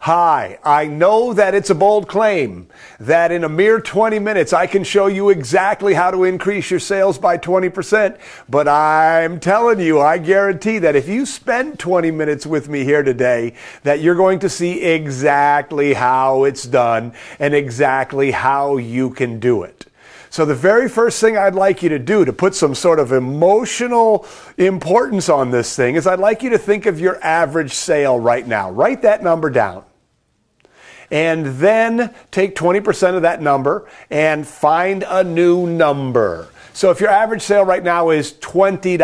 Hi, I know that it's a bold claim that in a mere 20 minutes I can show you exactly how to increase your sales by 20%, but I'm telling you, I guarantee that if you spend 20 minutes with me here today, that you're going to see exactly how it's done and exactly how you can do it. So the very first thing I'd like you to do to put some sort of emotional importance on this thing is I'd like you to think of your average sale right now. Write that number down. And then take 20% of that number and find a new number. So if your average sale right now is $20,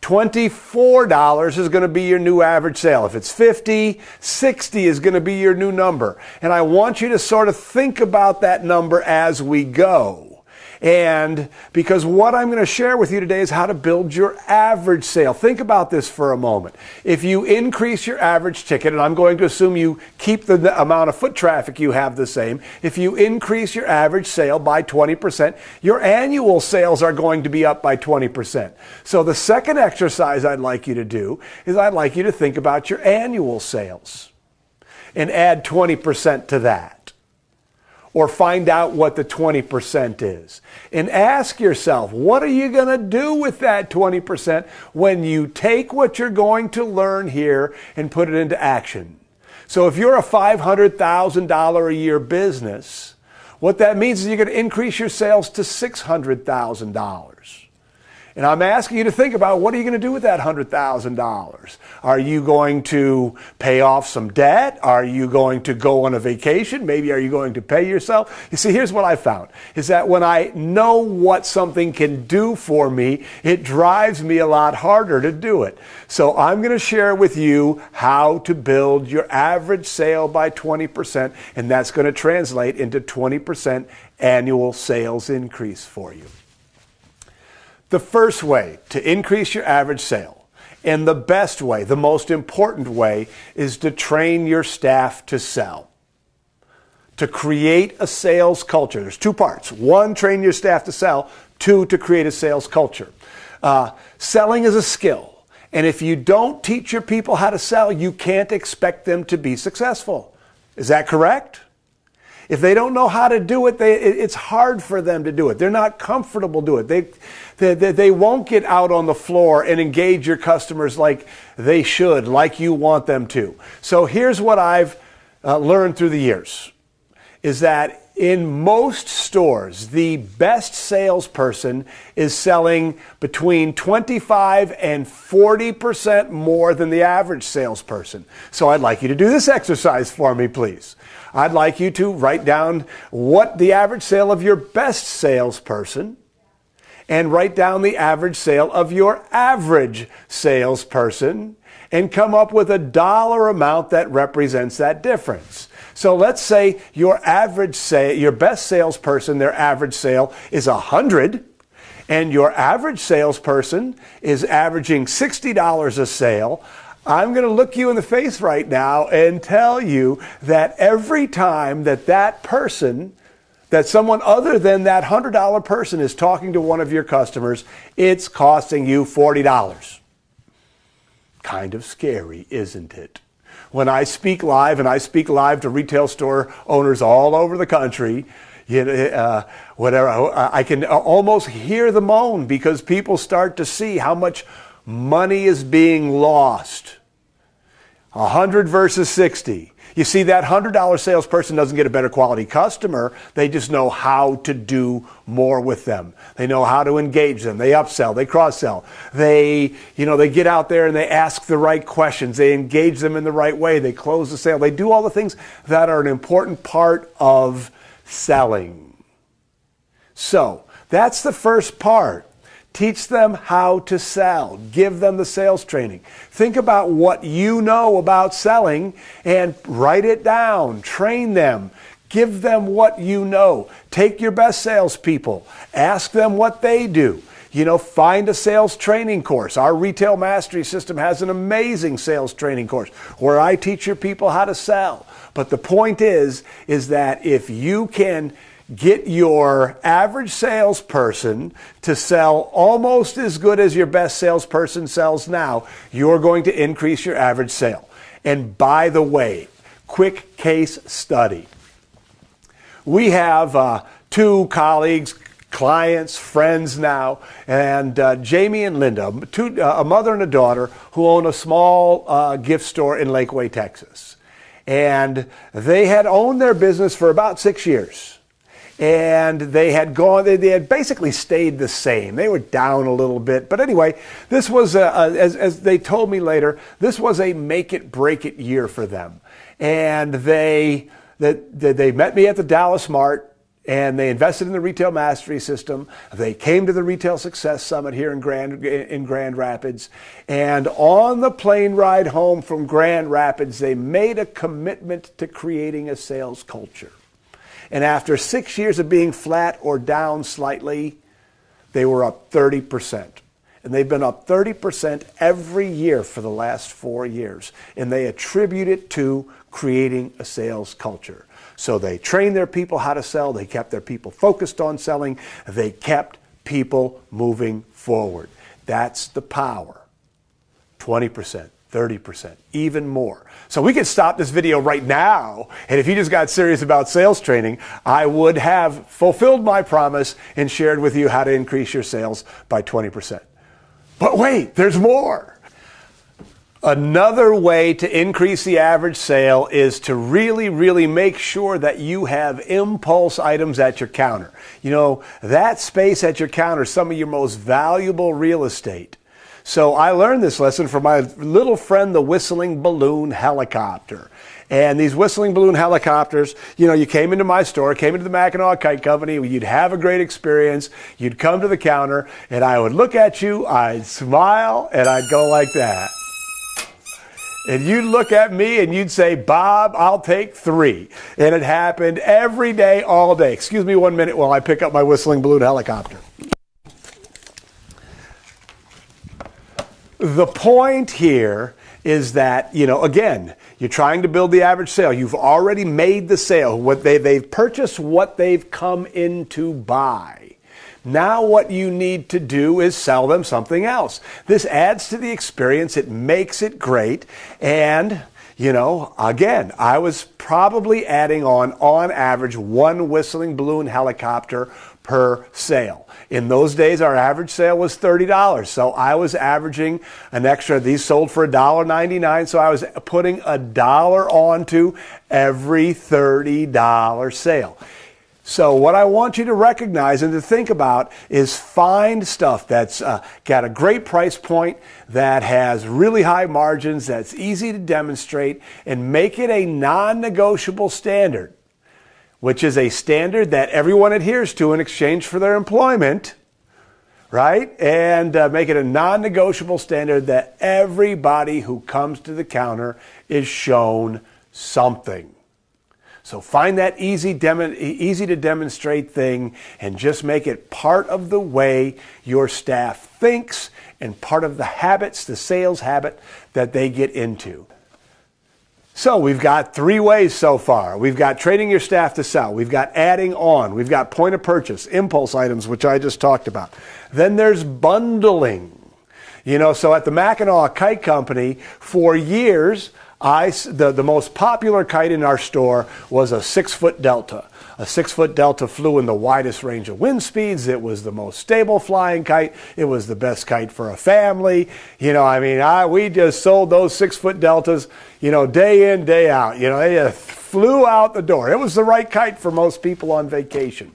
$24 is going to be your new average sale. If it's 50, 60 is going to be your new number. And I want you to sort of think about that number as we go. And because what I'm going to share with you today is how to build your average sale. Think about this for a moment. If you increase your average ticket, and I'm going to assume you keep the amount of foot traffic you have the same, if you increase your average sale by 20%, your annual sales are going to be up by 20%. So the second exercise I'd like you to do is I'd like you to think about your annual sales and add 20% to that. Or find out what the 20% is. And ask yourself, what are you going to do with that 20% when you take what you're going to learn here and put it into action? So if you're a $500,000 a year business, what that means is you're going to increase your sales to $600,000. And I'm asking you to think about, what are you going to do with that $100,000? Are you going to pay off some debt? Are you going to go on a vacation? Maybe are you going to pay yourself? You see, here's what I found, is that when I know what something can do for me, it drives me a lot harder to do it. So I'm going to share with you how to build your average sale by 20%, and that's going to translate into 20% annual sales increase for you. The first way to increase your average sale, and the best way, the most important way, is to train your staff to sell. To create a sales culture. There's two parts. One, train your staff to sell. Two, to create a sales culture. Selling is a skill. And if you don't teach your people how to sell, you can't expect them to be successful. Is that correct? If they don't know how to do it, it's hard for them to do it. They're not comfortable doing it. They won't get out on the floor and engage your customers like they should, like you want them to. So here's what I've learned through the years, is that in most stores, the best salesperson is selling between 25 and 40% more than the average salesperson. So I'd like you to do this exercise for me, please. I'd like you to write down what the average sale of your best salesperson and write down the average sale of your average salesperson and come up with a dollar amount that represents that difference. So let's say your best salesperson, their average sale is 100, and your average salesperson is averaging $60 a sale. I'm going to look you in the face right now and tell you that every time that someone other than that $100 person is talking to one of your customers, it's costing you $40. Kind of scary, isn't it? When I speak live, and I speak live to retail store owners all over the country, I can almost hear the moan because people start to see how much money is being lost. 100 versus 60. You see, that $100 salesperson doesn't get a better quality customer. They just know how to do more with them. They know how to engage them. They upsell, they cross-sell. They get out there and they ask the right questions. They engage them in the right way. They close the sale. They do all the things that are an important part of selling. So, that's the first part. Teach them how to sell. Give them the sales training. Think about what you know about selling and write it down. Train them. Give them what you know. Take your best salespeople. Ask them what they do. Find a sales training course. Our Retail Mastery System has an amazing sales training course where I teach your people how to sell. But the point is that if you can get your average salesperson to sell almost as good as your best salesperson sells now, you're going to increase your average sale. And by the way, quick case study. We have 2 colleagues, clients, friends now, and Jamie and Linda, a mother and a daughter who own a small gift store in Lakeway, Texas. And they had owned their business for about 6 years. And they had basically stayed the same. They were down a little bit. But anyway, this was, as they told me later, this was a make it, break it year for them. And they met me at the Dallas Mart, and they invested in the Retail Mastery System. They came to the Retail Success Summit here in Grand Rapids. And on the plane ride home from Grand Rapids, they made a commitment to creating a sales culture. And after 6 years of being flat or down slightly, they were up 30%. And they've been up 30% every year for the last 4 years. And they attribute it to creating a sales culture. So they trained their people how to sell. They kept their people focused on selling. They kept people moving forward. That's the power. 20%. 30%, even more. So we could stop this video right now, and if you just got serious about sales training, I would have fulfilled my promise and shared with you how to increase your sales by 20%. But wait, there's more. Another way to increase the average sale is to really make sure that you have impulse items at your counter. You know, that space at your counter is some of your most valuable real estate. So I learned this lesson from my little friend, the whistling balloon helicopter. And these whistling balloon helicopters, you know, you came into my store, came into the Mackinac Kite Company, you'd have a great experience, you'd come to the counter, and I would look at you, I'd smile, and I'd go like that. And you'd look at me and you'd say, Bob, I'll take 3. And it happened every day, all day. Excuse me 1 minute while I pick up my whistling balloon helicopter. The point here is that, you know, again, you're trying to build the average sale. You've already made the sale. They've purchased what they've come in to buy. Now what you need to do is sell them something else. This adds to the experience. It makes it great. And, you know, again, I was probably adding on average 1 whistling balloon helicopter per sale. In those days, our average sale was $30. So I was averaging an extra, these sold for $1.99. So I was putting $1 onto every $30 sale. So what I want you to recognize and to think about is find stuff that's got a great price point, that has really high margins, that's easy to demonstrate, and make it a non-negotiable standard, which is a standard that everyone adheres to in exchange for their employment, right? And make it a non-negotiable standard that everybody who comes to the counter is shown something. So find that easy to demonstrate thing and just make it part of the way your staff thinks and part of the habits, the sales habit that they get into. So we've got 3 ways so far. We've got training your staff to sell. We've got adding on. We've got point of purchase, impulse items, which I just talked about. Then there's bundling. You know, so at the Mackinac Kite Company, for years, the most popular kite in our store was a 6-foot Delta. A 6-foot Delta flew in the widest range of wind speeds. It was the most stable flying kite. It was the best kite for a family. You know, I mean, we just sold those 6-foot Deltas, you know, day in, day out. You know, they just flew out the door. It was the right kite for most people on vacation.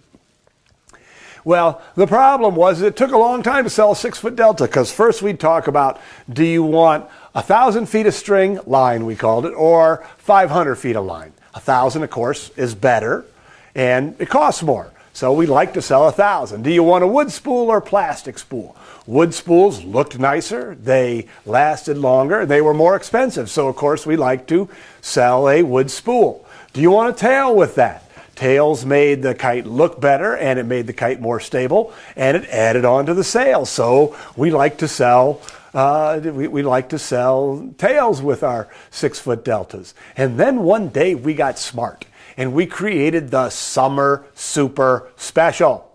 Well, the problem was it took a long time to sell a 6-foot Delta, because first we'd talk about, do you want 1,000 feet of string, line we called it, or 500 feet of line? 1,000, of course, is better, and it costs more. So we like to sell 1,000. Do you want a wood spool or plastic spool? Wood spools looked nicer, they lasted longer, they were more expensive. So of course we like to sell a wood spool. Do you want a tail with that? Tails made the kite look better, and it made the kite more stable, and it added on to the sale. So we like to sell we like to sell tails with our 6-foot Deltas. And then one day we got smart, and we created the Summer Super Special.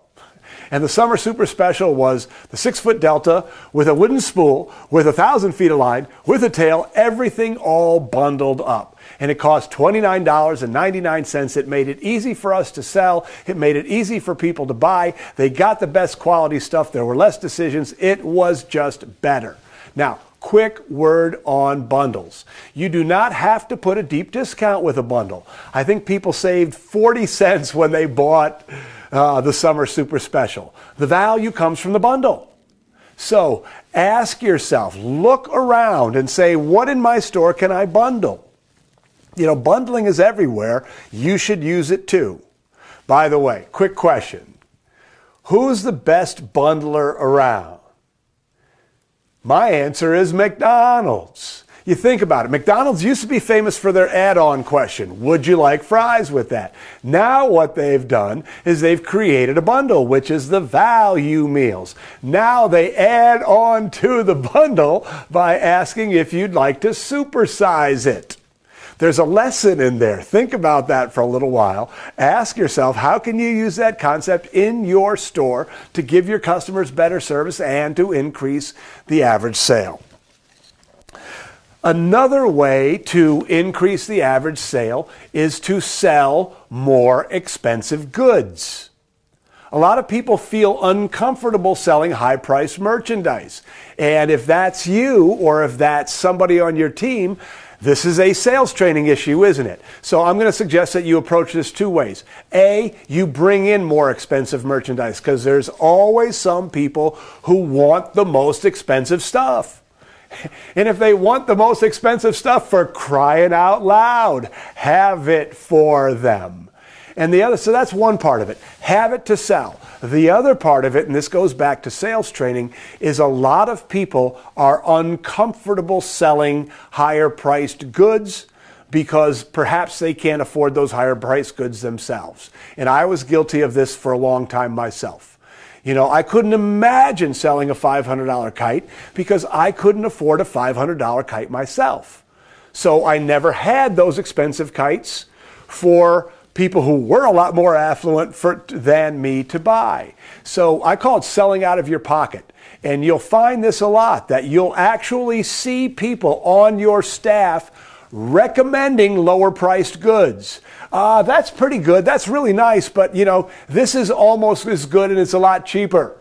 And the summer super special was the 6-foot Delta with a wooden spool, with 1,000 feet of line, with a tail, everything all bundled up. And it cost $29.99. It made it easy for us to sell. It made it easy for people to buy. They got the best quality stuff. There were less decisions. It was just better. Now, quick word on bundles. You do not have to put a deep discount with a bundle. I think people saved 40 cents when they bought the summer super special. The value comes from the bundle. So ask yourself, look around and say, what in my store can I bundle? You know, bundling is everywhere. You should use it too. By the way, quick question. Who's the best bundler around? My answer is McDonald's. You think about it. McDonald's used to be famous for their add-on question. Would you like fries with that? Now what they've done is they've created a bundle, which is the value meals. Now they add on to the bundle by asking if you'd like to supersize it. There's a lesson in there. Think about that for a little while. Ask yourself, how can you use that concept in your store to give your customers better service and to increase the average sale? Another way to increase the average sale is to sell more expensive goods. A lot of people feel uncomfortable selling high-priced merchandise. And if that's you or if that's somebody on your team, this is a sales training issue, isn't it? So I'm going to suggest that you approach this two ways. A, you bring in more expensive merchandise because there's always some people who want the most expensive stuff. And if they want the most expensive stuff, for crying out loud, have it for them. And the other, so that's one part of it. Have it to sell. The other part of it, and this goes back to sales training, is a lot of people are uncomfortable selling higher priced goods because perhaps they can't afford those higher priced goods themselves. And I was guilty of this for a long time myself. You know, I couldn't imagine selling a $500 kite because I couldn't afford a $500 kite myself. So I never had those expensive kites for people who were a lot more affluent than me to buy. So I call it selling out of your pocket. And you'll find this a lot, that you'll actually see people on your staff recommending lower priced goods. That's pretty good. That's really nice. But, you know, this is almost as good and it's a lot cheaper.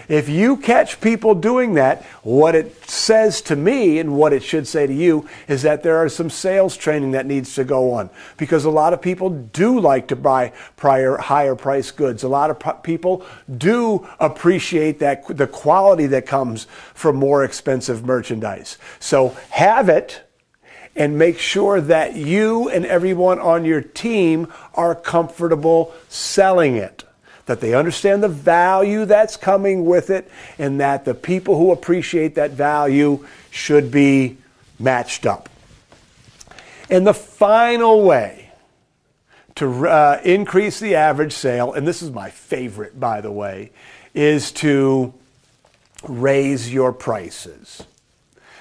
If you catch people doing that, what it says to me and what it should say to you is that there are some sales training that needs to go on, because a lot of people do like to buy higher price goods. A lot of people do appreciate the quality that comes from more expensive merchandise. So have it. And make sure that you and everyone on your team are comfortable selling it, that they understand the value that's coming with it, and that the people who appreciate that value should be matched up. And the final way to increase the average sale, and this is my favorite, by the way, is to raise your prices.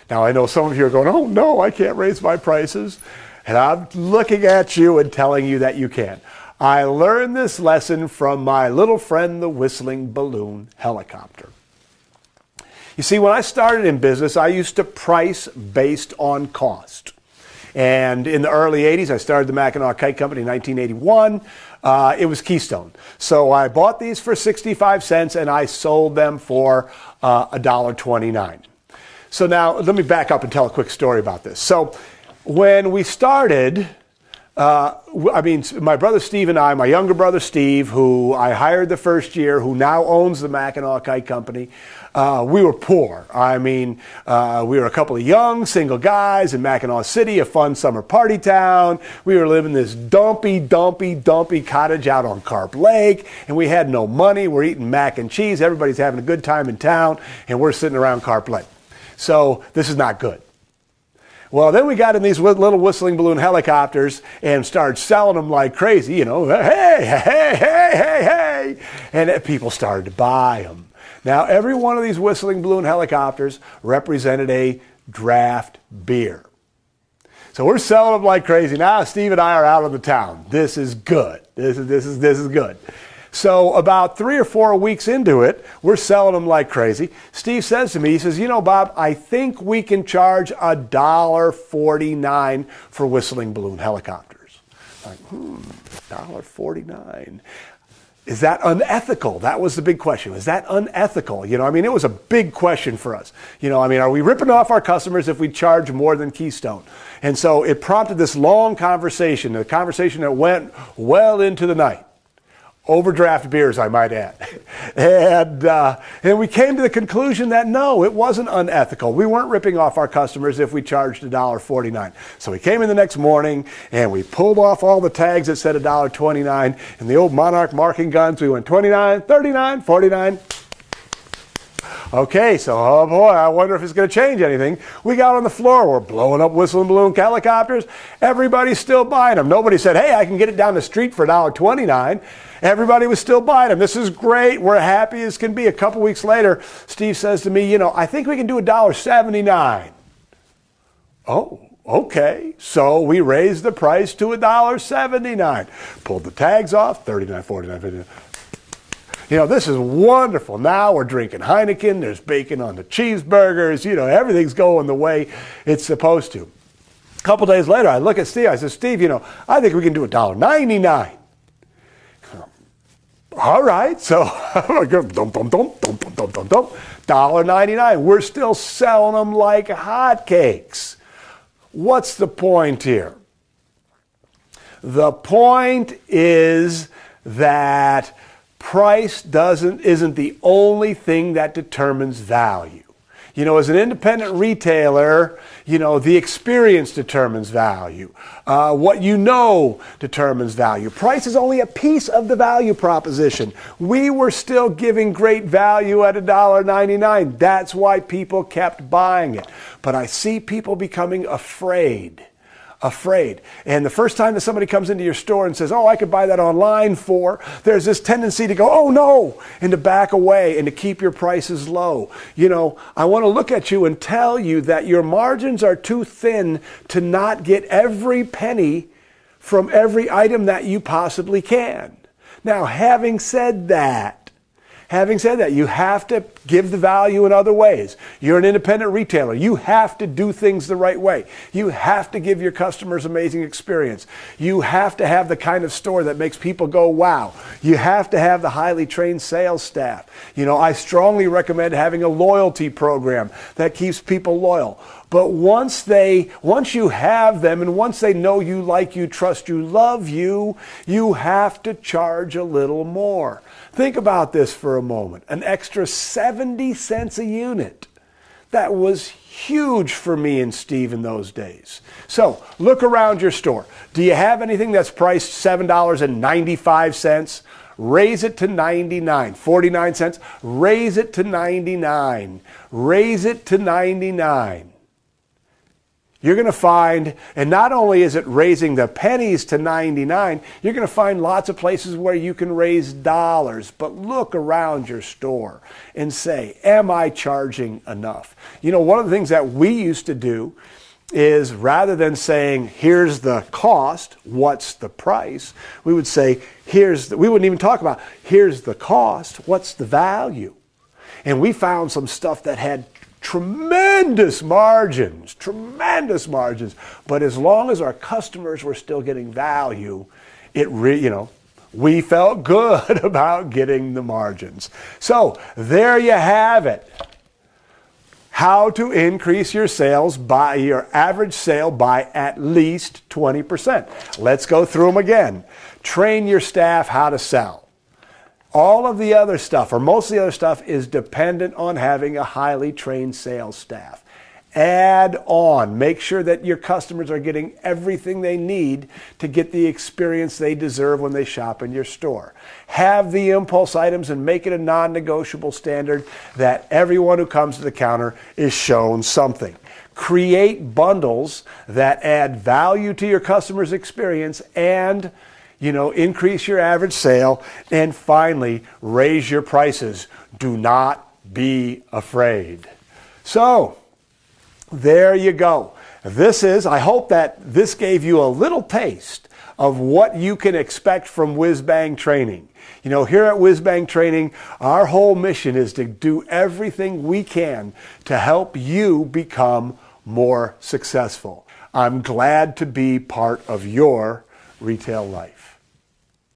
Now, I know some of you are going, oh no, I can't raise my prices. And I'm looking at you and telling you that you can. I learned this lesson from my little friend, the whistling balloon helicopter. You see, when I started in business, I used to price based on cost. And in the early 80s, I started the Mackinac Kite Company in 1981. It was Keystone. So I bought these for 65 cents and I sold them for $1.29. So now let me back up and tell a quick story about this. So when we started, my brother Steve and I, my younger brother Steve, who I hired the first year, who now owns the Mackinac Kite Company, we were poor. We were a couple of young single guys in Mackinac City, a fun summer party town. We were living in this dumpy cottage out on Carp Lake, and we had no money. We're eating mac and cheese. Everybody's having a good time in town, and we're sitting around Carp Lake. So this is not good. Well, then we got in these little whistling balloon helicopters and started selling them like crazy, you know, hey. And people started to buy them. Now, every one of these whistling balloon helicopters represented a draft beer. So we're selling them like crazy. Now, Steve and I are out of the town. This is good. This is good. So about 3 or 4 weeks into it, we're selling them like crazy. Steve says to me, he says, you know, Bob, I think we can charge $1.49 for whistling balloon helicopters. I'm like, $1.49. Is that unethical? That was the big question. Is that unethical? You know, I mean, it was a big question for us. You know, I mean, are we ripping off our customers if we charge more than Keystone? And so it prompted this long conversation, a conversation that went well into the night. Overdraft beers, I might add. And we came to the conclusion that no, it wasn't unethical. We weren't ripping off our customers if we charged $1.49. So we came in the next morning and we pulled off all the tags that said $1.29 and the old Monarch marking guns. We went 29, 39, 49. Okay, so, oh boy, I wonder if it's going to change anything. We got on the floor. We're blowing up whistling balloon helicopters. Everybody's still buying them. Nobody said, hey, I can get it down the street for $1.29. Everybody was still buying them. This is great. We're happy as can be. A couple weeks later, Steve says to me, you know, I think we can do $1.79. Oh, okay. So we raised the price to $1.79. Pulled the tags off, 39, 49, 59. You know, this is wonderful. Now we're drinking Heineken. There's bacon on the cheeseburgers. You know, everything's going the way it's supposed to. A couple days later, I look at Steve. I said, Steve, you know, I think we can do $1.99. All right. So $1.99. We're still selling them like hotcakes. What's the point here? The point is that price isn't the only thing that determines value. You know, as an independent retailer, you know, the experience determines value. What you know determines value. Price is only a piece of the value proposition. We were still giving great value at $1.99. That's why people kept buying it. But I see people becoming afraid. And the first time that somebody comes into your store and says, oh, I could buy that online for, there's this tendency to go, oh no, and to back away and to keep your prices low. You know, I want to look at you and tell you that your margins are too thin to not get every penny from every item that you possibly can. Now, having said that, you have to give the value in other ways. You're an independent retailer. You have to do things the right way. You have to give your customers amazing experience. You have to have the kind of store that makes people go, wow. You have to have the highly trained sales staff. You know, I strongly recommend having a loyalty program that keeps people loyal. But once you have them and once they know you, like you, trust you, love you, you have to charge a little more. Think about this for a moment. An extra 70 cents a unit. That was huge for me and Steve in those days. So look around your store. Do you have anything that's priced $7.95? Raise it to 99. 49 cents. Raise it to 99. Raise it to 99. You're going to find, and not only is it raising the pennies to 99, you're going to find lots of places where you can raise dollars. But look around your store and say, am I charging enough? You know, one of the things that we used to do is rather than saying, here's the cost, what's the price, we would say, we wouldn't even talk about, here's the cost, what's the value? And we found some stuff that had tremendous margins. But as long as our customers were still getting value, we felt good about getting the margins. So there you have it. How to increase your sales by your average sale by at least 20%. Let's go through them again. Train your staff how to sell. All of the other stuff, or most of the other stuff, is dependent on having a highly trained sales staff. Add on. Make sure that your customers are getting everything they need to get the experience they deserve when they shop in your store. Have the impulse items and make it a non-negotiable standard that everyone who comes to the counter is shown something. Create bundles that add value to your customer's experience and increase your average sale, and finally, raise your prices. Do not be afraid. So, there you go. I hope that this gave you a little taste of what you can expect from Whiz Bang Training. You know, here at Whiz Bang Training, our whole mission is to do everything we can to help you become more successful. I'm glad to be part of your retail life.